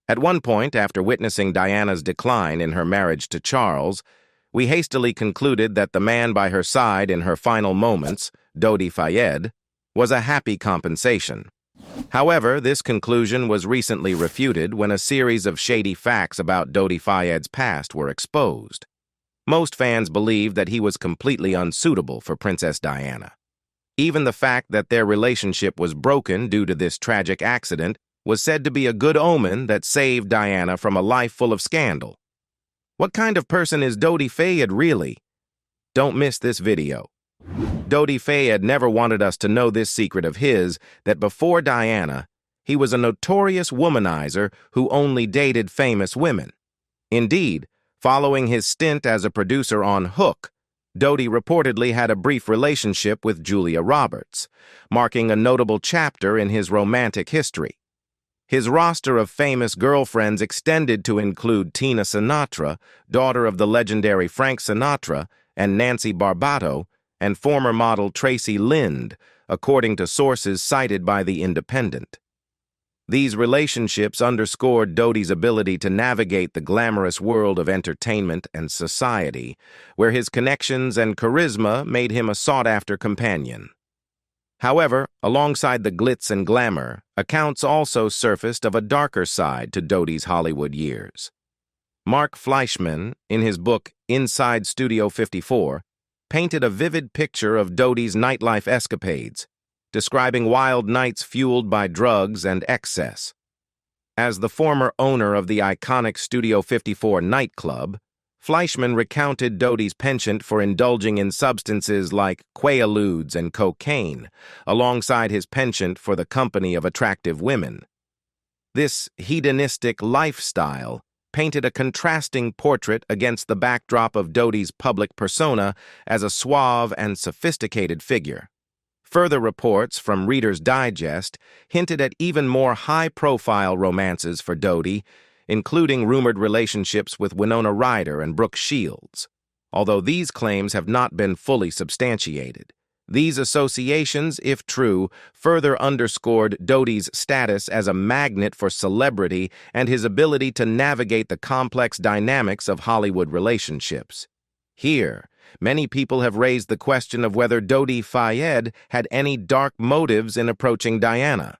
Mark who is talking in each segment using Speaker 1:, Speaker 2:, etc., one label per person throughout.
Speaker 1: At one point, after witnessing Diana's decline in her marriage to Charles, we hastily concluded that the man by her side in her final moments, Dodi Fayed, was a happy compensation. However, this conclusion was recently refuted when a series of shady facts about Dodi Fayed's past were exposed. Most fans believed that he was completely unsuitable for Princess Diana. Even the fact that their relationship was broken due to this tragic accident was said to be a good omen that saved Diana from a life full of scandal. What kind of person is Dodi Fayed really? Don't miss this video. Dodi Fayed never wanted us to know this secret of his, that before Diana, he was a notorious womanizer who only dated famous women. Indeed, following his stint as a producer on Hook, Dodi reportedly had a brief relationship with Julia Roberts, marking a notable chapter in his romantic history. His roster of famous girlfriends extended to include Tina Sinatra, daughter of the legendary Frank Sinatra, and Nancy Barbato, and former model Tracy Lind, according to sources cited by The Independent. These relationships underscored Dodi's ability to navigate the glamorous world of entertainment and society, where his connections and charisma made him a sought-after companion. However, alongside the glitz and glamour, accounts also surfaced of a darker side to Dodi's Hollywood years. Mark Fleischman, in his book Inside Studio 54, painted a vivid picture of Dodi's nightlife escapades, describing wild nights fueled by drugs and excess. As the former owner of the iconic Studio 54 nightclub, Fleischman recounted Dodi's penchant for indulging in substances like quaaludes and cocaine, alongside his penchant for the company of attractive women. This hedonistic lifestyle painted a contrasting portrait against the backdrop of Dodi's public persona as a suave and sophisticated figure. Further reports from Reader's Digest hinted at even more high-profile romances for Dodi, including rumored relationships with Winona Ryder and Brooke Shields. Although these claims have not been fully substantiated, these associations, if true, further underscored Dodi's status as a magnet for celebrity and his ability to navigate the complex dynamics of Hollywood relationships. Here, many people have raised the question of whether Dodi Fayed had any dark motives in approaching Diana.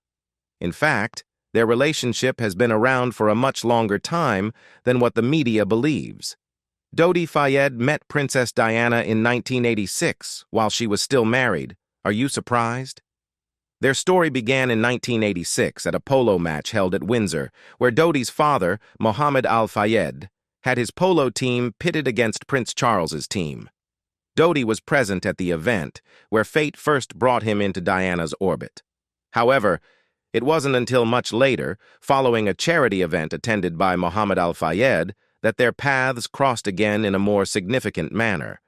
Speaker 1: In fact, their relationship has been around for a much longer time than what the media believes. Dodi Fayed met Princess Diana in 1986 while she was still married. Are you surprised? Their story began in 1986 at a polo match held at Windsor, where Dodi's father, Mohammed Al Fayed, had his polo team pitted against Prince Charles's team. Dodi was present at the event, where fate first brought him into Diana's orbit. However, it wasn't until much later, following a charity event attended by Mohammed Al Fayed, that their paths crossed again in a more significant manner.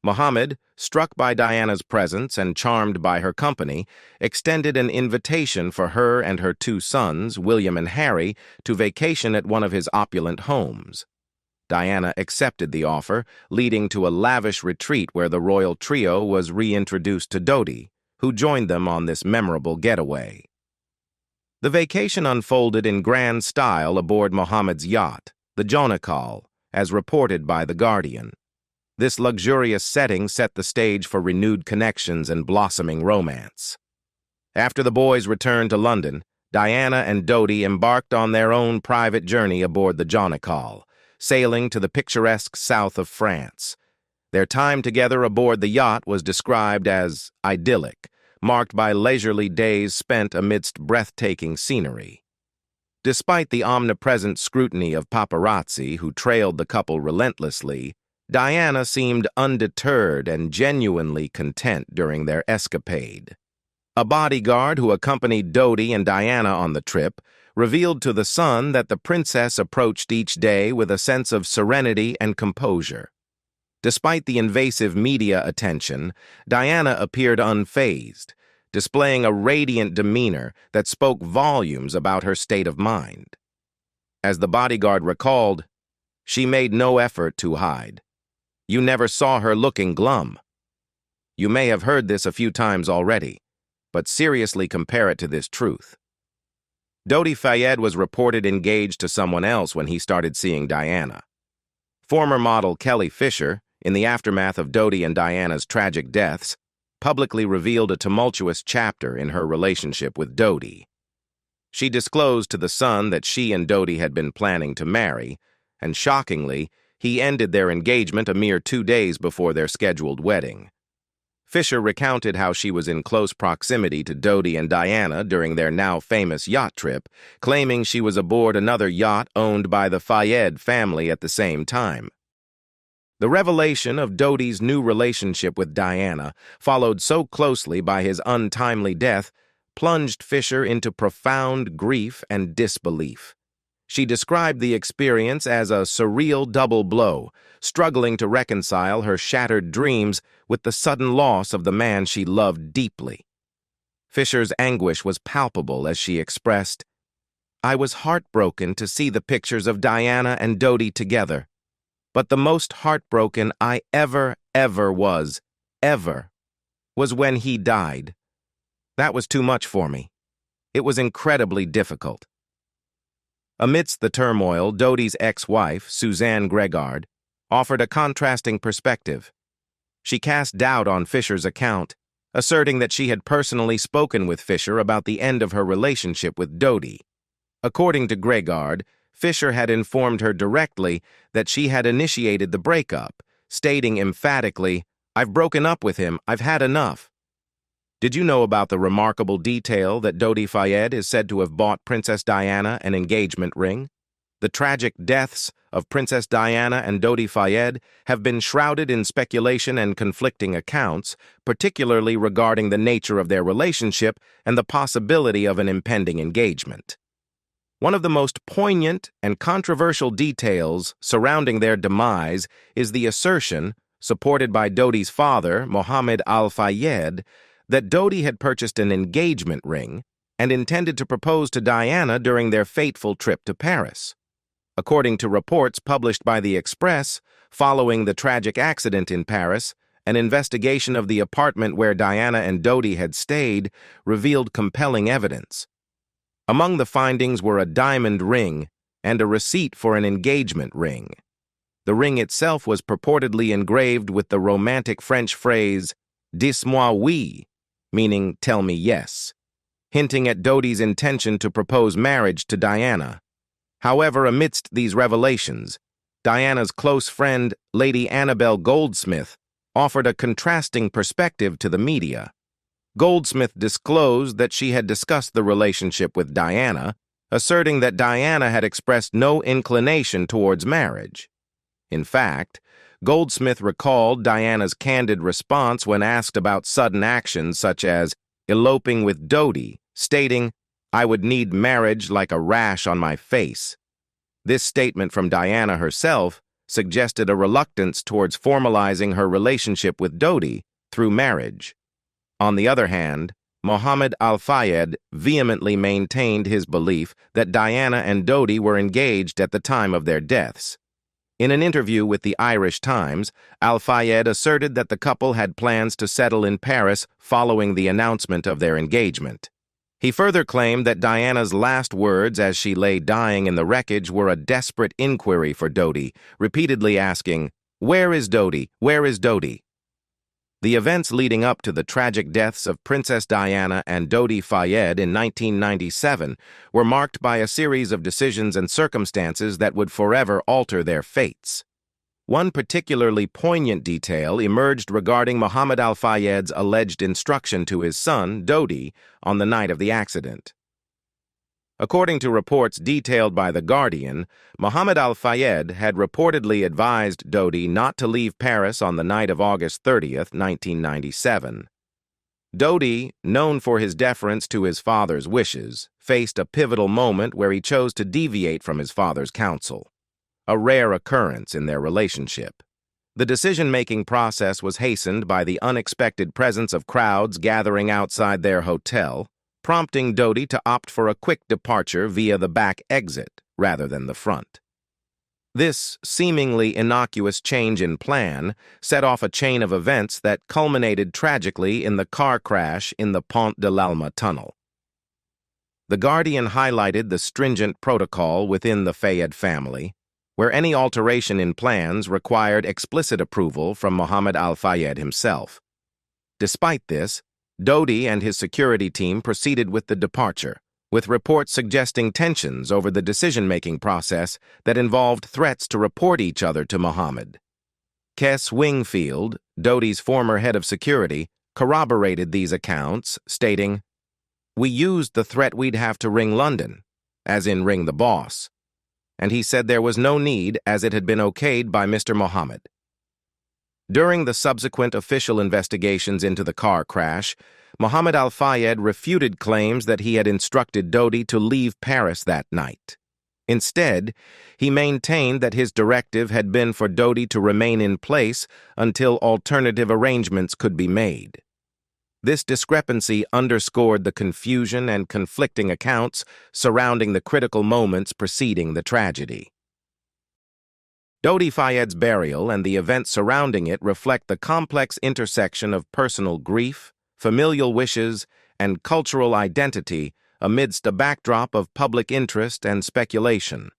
Speaker 1: Mohammed, struck by Diana's presence and charmed by her company, extended an invitation for her and her two sons, William and Harry, to vacation at one of his opulent homes. Diana accepted the offer, leading to a lavish retreat where the royal trio was reintroduced to Dodi, who joined them on this memorable getaway. The vacation unfolded in grand style aboard Mohammed's yacht, the Jonakal, as reported by The Guardian. This luxurious setting set the stage for renewed connections and blossoming romance. After the boys returned to London, Diana and Dodi embarked on their own private journey aboard the Jonakal, sailing to the picturesque south of France. Their time together aboard the yacht was described as idyllic, marked by leisurely days spent amidst breathtaking scenery. Despite the omnipresent scrutiny of paparazzi who trailed the couple relentlessly, Diana seemed undeterred and genuinely content during their escapade. A bodyguard who accompanied Dodi and Diana on the trip revealed to The Sun that the princess approached each day with a sense of serenity and composure. Despite the invasive media attention, Diana appeared unfazed, displaying a radiant demeanor that spoke volumes about her state of mind. As the bodyguard recalled, she made no effort to hide. You never saw her looking glum. You may have heard this a few times already, but seriously compare it to this truth. Dodi Fayed was reported engaged to someone else when he started seeing Diana. Former model Kelly Fisher, in the aftermath of Dodi and Diana's tragic deaths, publicly revealed a tumultuous chapter in her relationship with Dodi. She disclosed to The Sun that she and Dodi had been planning to marry, and shockingly, he ended their engagement a mere 2 days before their scheduled wedding. Fisher recounted how she was in close proximity to Dodi and Diana during their now famous yacht trip, claiming she was aboard another yacht owned by the Fayed family at the same time. The revelation of Dodi's new relationship with Diana, followed so closely by his untimely death, plunged Fisher into profound grief and disbelief. She described the experience as a surreal double blow, struggling to reconcile her shattered dreams with the sudden loss of the man she loved deeply. Fisher's anguish was palpable as she expressed, "I was heartbroken to see the pictures of Diana and Dodi together, but the most heartbroken I ever was when he died. That was too much for me. It was incredibly difficult." Amidst the turmoil, Dodi's ex-wife, Suzanne Gregard, offered a contrasting perspective. She cast doubt on Fisher's account, asserting that she had personally spoken with Fisher about the end of her relationship with Dodi. According to Gregard, Fisher had informed her directly that she had initiated the breakup, stating emphatically, "I've broken up with him, I've had enough." Did you know about the remarkable detail that Dodi Fayed is said to have bought Princess Diana an engagement ring? The tragic deaths of Princess Diana and Dodi Fayed have been shrouded in speculation and conflicting accounts, particularly regarding the nature of their relationship and the possibility of an impending engagement. One of the most poignant and controversial details surrounding their demise is the assertion, supported by Dodi's father, Mohammed Al-Fayed, that Dodi had purchased an engagement ring and intended to propose to Diana during their fateful trip to Paris. According to reports published by The Express, following the tragic accident in Paris, an investigation of the apartment where Diana and Dodi had stayed revealed compelling evidence. Among the findings were a diamond ring and a receipt for an engagement ring. The ring itself was purportedly engraved with the romantic French phrase, "Dis-moi oui," meaning "tell me yes," hinting at Dodi's intention to propose marriage to Diana. However, amidst these revelations, Diana's close friend, Lady Annabel Goldsmith, offered a contrasting perspective to the media. Goldsmith disclosed that she had discussed the relationship with Diana, asserting that Diana had expressed no inclination towards marriage. In fact, Goldsmith recalled Diana's candid response when asked about sudden actions such as eloping with Dodi, stating, "I would need marriage like a rash on my face." This statement from Diana herself suggested a reluctance towards formalizing her relationship with Dodi through marriage. On the other hand, Mohammed Al-Fayed vehemently maintained his belief that Diana and Dodi were engaged at the time of their deaths. In an interview with the Irish Times, Al-Fayed asserted that the couple had plans to settle in Paris following the announcement of their engagement. He further claimed that Diana's last words as she lay dying in the wreckage were a desperate inquiry for Dodi, repeatedly asking, "Where is Dodi? Where is Dodi?" The events leading up to the tragic deaths of Princess Diana and Dodi Fayed in 1997 were marked by a series of decisions and circumstances that would forever alter their fates. One particularly poignant detail emerged regarding Mohammed Al-Fayed's alleged instruction to his son, Dodi, on the night of the accident. According to reports detailed by The Guardian, Mohammed Al-Fayed had reportedly advised Dodi not to leave Paris on the night of August 30th, 1997. Dodi, known for his deference to his father's wishes, faced a pivotal moment where he chose to deviate from his father's counsel, a rare occurrence in their relationship. The decision-making process was hastened by the unexpected presence of crowds gathering outside their hotel, prompting Dodi to opt for a quick departure via the back exit rather than the front. This seemingly innocuous change in plan set off a chain of events that culminated tragically in the car crash in the Pont de l'Alma tunnel. The Guardian highlighted the stringent protocol within the Fayed family, where any alteration in plans required explicit approval from Mohammed al-Fayed himself. Despite this, Dodi and his security team proceeded with the departure, with reports suggesting tensions over the decision-making process that involved threats to report each other to Mohammed. Kes Wingfield, Dodi's former head of security, corroborated these accounts, stating, "We used the threat we'd have to ring London, as in ring the boss, and he said there was no need as it had been okayed by Mr. Mohammed." During the subsequent official investigations into the car crash, Mohammed al-Fayed refuted claims that he had instructed Dodi to leave Paris that night. Instead, he maintained that his directive had been for Dodi to remain in place until alternative arrangements could be made. This discrepancy underscored the confusion and conflicting accounts surrounding the critical moments preceding the tragedy. Dodi Fayed's burial and the events surrounding it reflect the complex intersection of personal grief, familial wishes, and cultural identity amidst a backdrop of public interest and speculation.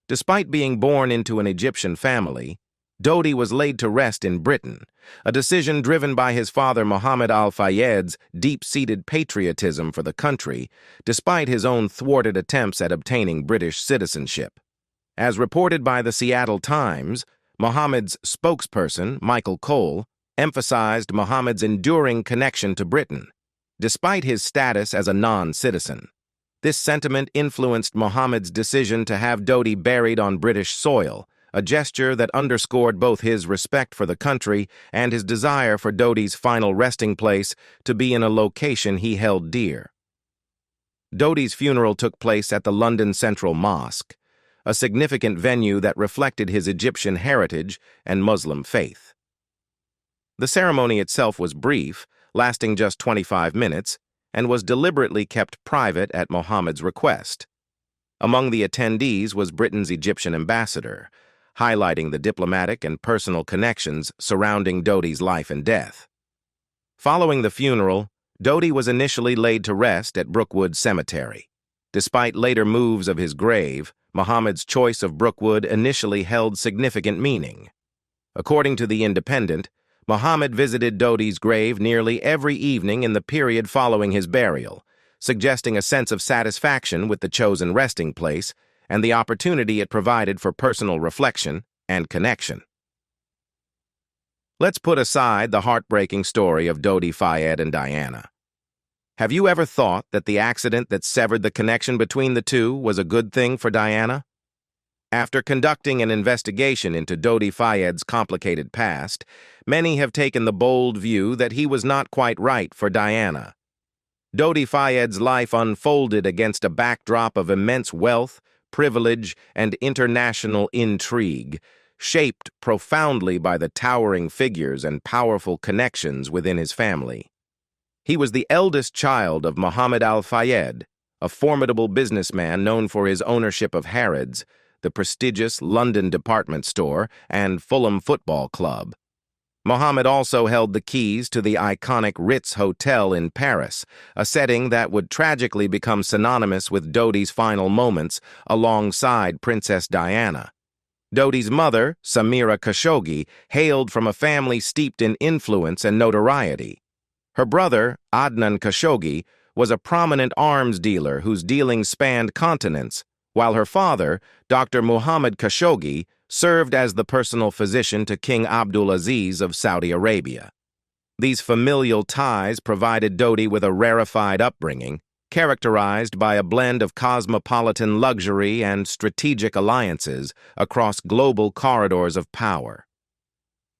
Speaker 1: Despite being born into an Egyptian family, Dodi was laid to rest in Britain, a decision driven by his father Mohammed al-Fayed's deep-seated patriotism for the country, despite his own thwarted attempts at obtaining British citizenship. As reported by the Seattle Times, Mohammed's spokesperson, Michael Cole, emphasized Mohammed's enduring connection to Britain, despite his status as a non-citizen. This sentiment influenced Mohammed's decision to have Dodi buried on British soil, a gesture that underscored both his respect for the country and his desire for Dodi's final resting place to be in a location he held dear. Dodi's funeral took place at the London Central Mosque, a significant venue that reflected his Egyptian heritage and Muslim faith. The ceremony itself was brief, lasting just 25 minutes, and was deliberately kept private at Mohammed's request. Among the attendees was Britain's Egyptian ambassador, highlighting the diplomatic and personal connections surrounding Dodi's life and death. Following the funeral, Dodi was initially laid to rest at Brookwood Cemetery. Despite later moves of his grave, Mohammed's choice of Brookwood initially held significant meaning. According to The Independent, Mohammed visited Dodi's grave nearly every evening in the period following his burial, suggesting a sense of satisfaction with the chosen resting place and the opportunity it provided for personal reflection and connection. Let's put aside the heartbreaking story of Dodi Fayed and Diana. Have you ever thought that the accident that severed the connection between the two was a good thing for Diana? After conducting an investigation into Dodi Fayed's complicated past, many have taken the bold view that he was not quite right for Diana. Dodi Fayed's life unfolded against a backdrop of immense wealth, privilege, and international intrigue, shaped profoundly by the towering figures and powerful connections within his family. He was the eldest child of Mohammed al-Fayed, a formidable businessman known for his ownership of Harrods, the prestigious London department store, and Fulham Football Club. Mohammed also held the keys to the iconic Ritz Hotel in Paris, a setting that would tragically become synonymous with Dodi's final moments alongside Princess Diana. Dodi's mother, Samira Khashoggi, hailed from a family steeped in influence and notoriety. Her brother, Adnan Khashoggi, was a prominent arms dealer whose dealings spanned continents, while her father, Dr. Muhammad Khashoggi, served as the personal physician to King Abdulaziz of Saudi Arabia. These familial ties provided Dodi with a rarefied upbringing, characterized by a blend of cosmopolitan luxury and strategic alliances across global corridors of power.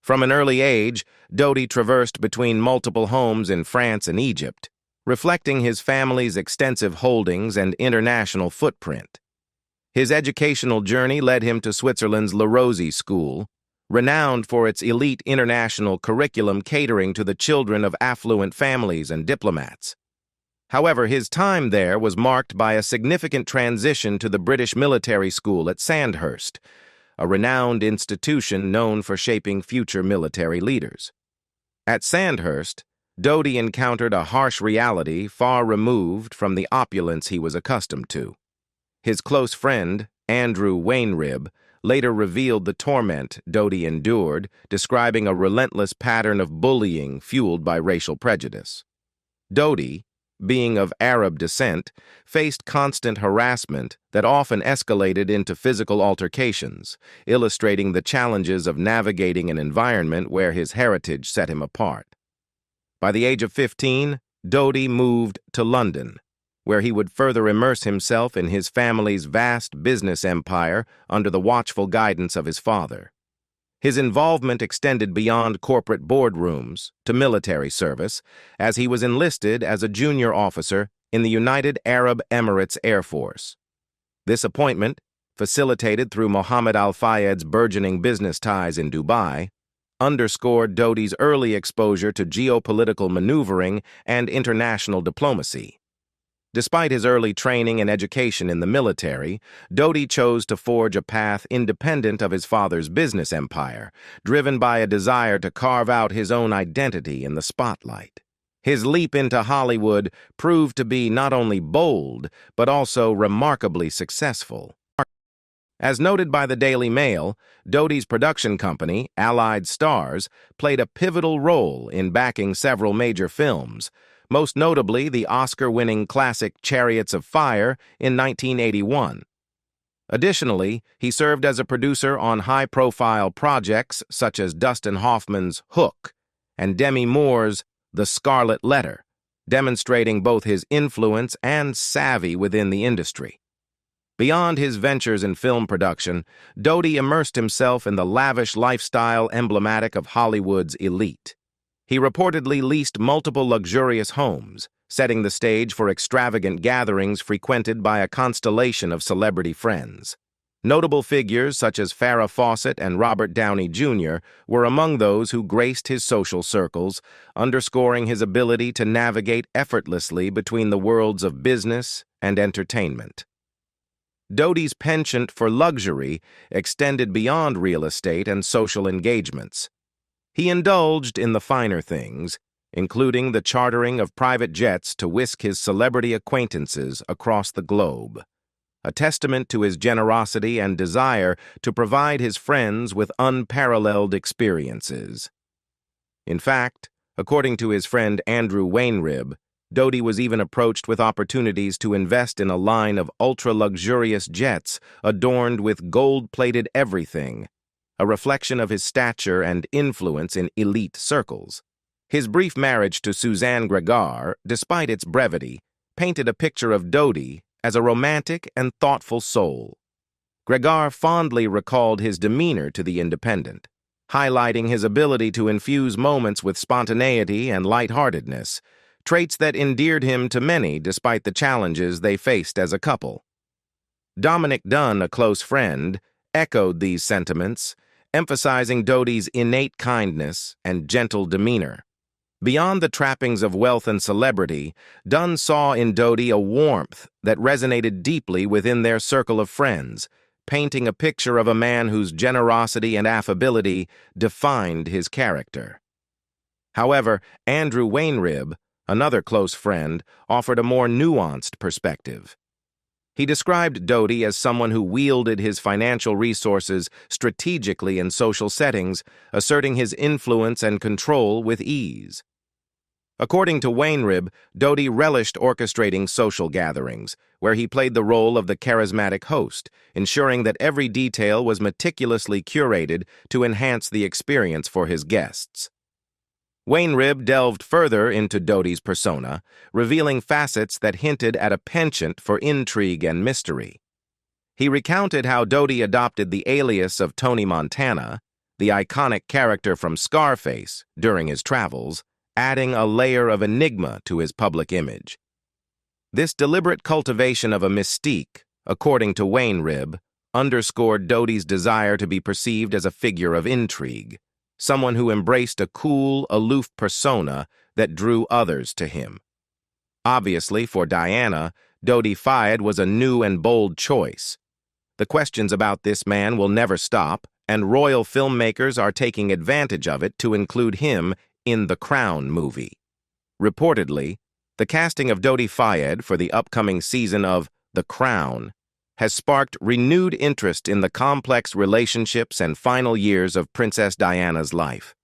Speaker 1: From an early age, Dodi traversed between multiple homes in France and Egypt, reflecting his family's extensive holdings and international footprint. His educational journey led him to Switzerland's La Rosey School, renowned for its elite international curriculum catering to the children of affluent families and diplomats. However, his time there was marked by a significant transition to the British Military School at Sandhurst, a renowned institution known for shaping future military leaders. At Sandhurst, Dodi encountered a harsh reality far removed from the opulence he was accustomed to. His close friend, Andrew Wainrib, later revealed the torment Dodi endured, describing a relentless pattern of bullying fueled by racial prejudice. Dodi, being of Arab descent, faced constant harassment that often escalated into physical altercations, illustrating the challenges of navigating an environment where his heritage set him apart. By the age of 15, Dodi moved to London, where he would further immerse himself in his family's vast business empire under the watchful guidance of his father. His involvement extended beyond corporate boardrooms to military service, as he was enlisted as a junior officer in the United Arab Emirates Air Force. This appointment, facilitated through Mohammed Al Fayed's burgeoning business ties in Dubai, underscored Dodi's early exposure to geopolitical maneuvering and international diplomacy. Despite his early training and education in the military, Dodi chose to forge a path independent of his father's business empire, driven by a desire to carve out his own identity in the spotlight. His leap into Hollywood proved to be not only bold, but also remarkably successful. As noted by the Daily Mail, Dodi's production company, Allied Stars, played a pivotal role in backing several major films, most notably the Oscar-winning classic Chariots of Fire in 1981. Additionally, he served as a producer on high-profile projects such as Dustin Hoffman's Hook and Demi Moore's The Scarlet Letter, demonstrating both his influence and savvy within the industry. Beyond his ventures in film production, Dodi immersed himself in the lavish lifestyle emblematic of Hollywood's elite. He reportedly leased multiple luxurious homes, setting the stage for extravagant gatherings frequented by a constellation of celebrity friends. Notable figures such as Farrah Fawcett and Robert Downey Jr. were among those who graced his social circles, underscoring his ability to navigate effortlessly between the worlds of business and entertainment. Dodi's penchant for luxury extended beyond real estate and social engagements. He indulged in the finer things, including the chartering of private jets to whisk his celebrity acquaintances across the globe, a testament to his generosity and desire to provide his friends with unparalleled experiences. In fact, according to his friend Andrew Wainrib, Dodi was even approached with opportunities to invest in a line of ultra-luxurious jets adorned with gold-plated everything, a reflection of his stature and influence in elite circles. His brief marriage to Suzanne Gregar, despite its brevity, painted a picture of Dodi as a romantic and thoughtful soul. Gregar fondly recalled his demeanor to The Independent, highlighting his ability to infuse moments with spontaneity and lightheartedness, traits that endeared him to many despite the challenges they faced as a couple. Dominic Dunn, a close friend, echoed these sentiments, emphasizing Dodi's innate kindness and gentle demeanor. Beyond the trappings of wealth and celebrity, Dunn saw in Dodi a warmth that resonated deeply within their circle of friends, painting a picture of a man whose generosity and affability defined his character. However, Andrew Wainrib, another close friend, offered a more nuanced perspective. He described Dodi as someone who wielded his financial resources strategically in social settings, asserting his influence and control with ease. According to Wainrib, Dodi relished orchestrating social gatherings, where he played the role of the charismatic host, ensuring that every detail was meticulously curated to enhance the experience for his guests. Wainrib delved further into Dodi's persona, revealing facets that hinted at a penchant for intrigue and mystery. He recounted how Dodi adopted the alias of Tony Montana, the iconic character from Scarface, during his travels, adding a layer of enigma to his public image. This deliberate cultivation of a mystique, according to Wainrib, underscored Dodi's desire to be perceived as a figure of intrigue, someone who embraced a cool, aloof persona that drew others to him. Obviously, for Diana, Dodi Fayed was a new and bold choice. The questions about this man will never stop, and royal filmmakers are taking advantage of it to include him in the Crown movie. Reportedly, the casting of Dodi Fayed for the upcoming season of The Crown has sparked renewed interest in the complex relationships and final years of Princess Diana's life.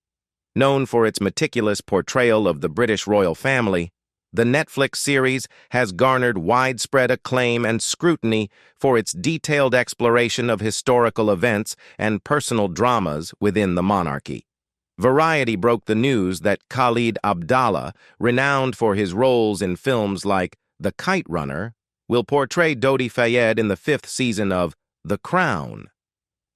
Speaker 1: Known for its meticulous portrayal of the British royal family, the Netflix series has garnered widespread acclaim and scrutiny for its detailed exploration of historical events and personal dramas within the monarchy. Variety broke the news that Khalid Abdallah, renowned for his roles in films like The Kite Runner, will portray Dodi Fayed in the 5th season of The Crown.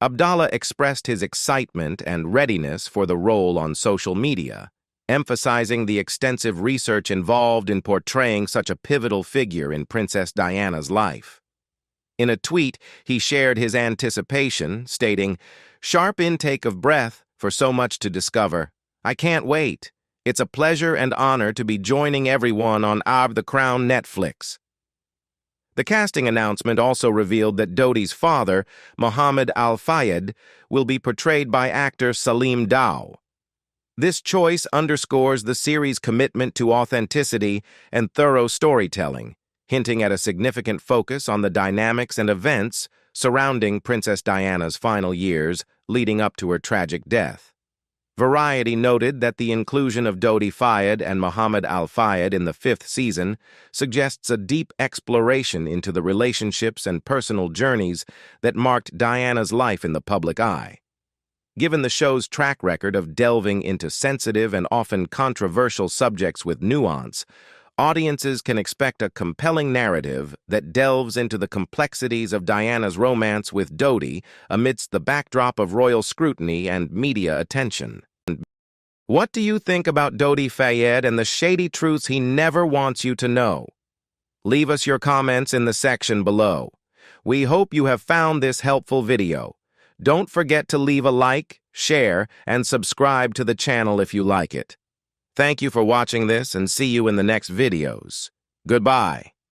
Speaker 1: Abdallah expressed his excitement and readiness for the role on social media, emphasizing the extensive research involved in portraying such a pivotal figure in Princess Diana's life. In a tweet, he shared his anticipation, stating, "Sharp intake of breath for so much to discover. I can't wait. It's a pleasure and honor to be joining everyone on The Crown Netflix." The casting announcement also revealed that Dodi's father, Mohammed Al-Fayed, will be portrayed by actor Salim Dow. This choice underscores the series' commitment to authenticity and thorough storytelling, hinting at a significant focus on the dynamics and events surrounding Princess Diana's final years leading up to her tragic death. Variety noted that the inclusion of Dodi Fayed and Mohammed Al-Fayed in the 5th season suggests a deep exploration into the relationships and personal journeys that marked Diana's life in the public eye. Given the show's track record of delving into sensitive and often controversial subjects with nuance, audiences can expect a compelling narrative that delves into the complexities of Diana's romance with Dodi amidst the backdrop of royal scrutiny and media attention. What do you think about Dodi Fayed and the shady truths he never wants you to know? Leave us your comments in the section below. We hope you have found this helpful video. Don't forget to leave a like, share, and subscribe to the channel if you like it. Thank you for watching this and see you in the next videos. Goodbye.